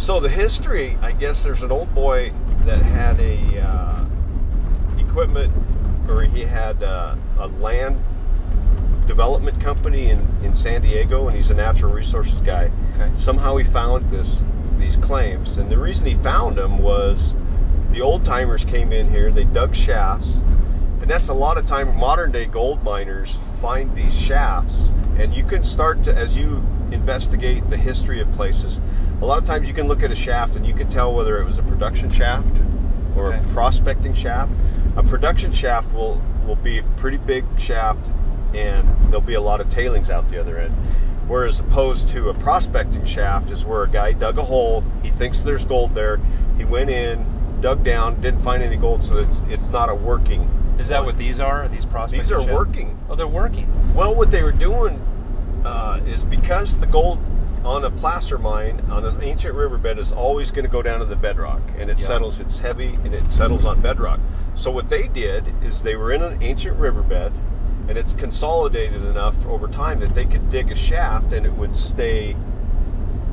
So the history, I guess there's an old boy that had a equipment, or he had a land development company in San Diego, and he's a natural resources guy. Okay. Somehow he found these claims, and the reason he found them was the old timers came in here, they dug shafts, and that's a lot of time. Modern day gold miners find these shafts, and you can start to, as you investigate the history of places, a lot of times you can look at a shaft and you can tell whether it was a production shaft or a prospecting shaft. A production shaft will be a pretty big shaft, and there'll be a lot of tailings out the other end. Whereas opposed to a prospecting shaft is where a guy dug a hole, he thinks there's gold there, he went in, dug down, didn't find any gold, so it's not a working. Is that what these are? These prospecting These are shafts? working. Oh, they're working. Well, what they were doing is because the gold on a placer mine on an ancient riverbed is always going to go down to the bedrock, and it settles, it's heavy, and it settles on bedrock. So what they did is they were in an ancient riverbed, and it's consolidated enough over time that they could dig a shaft and it would stay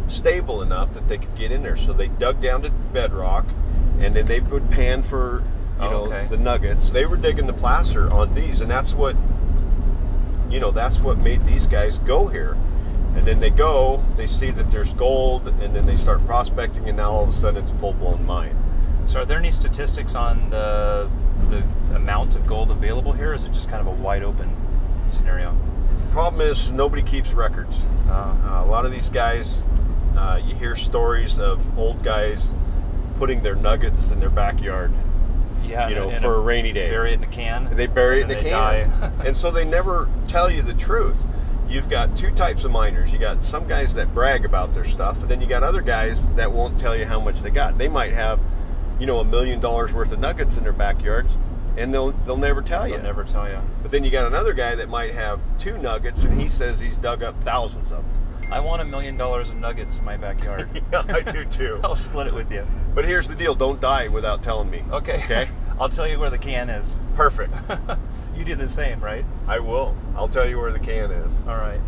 stable enough that they could get in there. So they dug down to bedrock, and then they would pan for the nuggets. They were digging the placer on these, and that's what made these guys go here. And then they see that there's gold, and then they start prospecting, and now all of a sudden it's a full-blown mine. So are there any statistics on the amount of gold available here, or is it just kind of a wide open scenario? The problem is nobody keeps records. A lot of these guys, you hear stories of old guys putting their nuggets in their backyard. Yeah, for a rainy day. Bury it in a can. They bury it in a can. And so they never tell you the truth. You've got two types of miners. You got some guys that brag about their stuff, and then you got other guys that won't tell you how much they got. They might have, $1 million worth of nuggets in their backyards, and they'll never tell you. They'll never tell you. But then you got another guy that might have 2 nuggets, and he says he's dug up thousands of them. I want $1 million of nuggets in my backyard. Yeah, I do too. I'll split it with you. But here's the deal: don't die without telling me. Okay. Okay. I'll tell you where the can is. Perfect. You do the same, right? I will. I'll tell you where the can is. All right.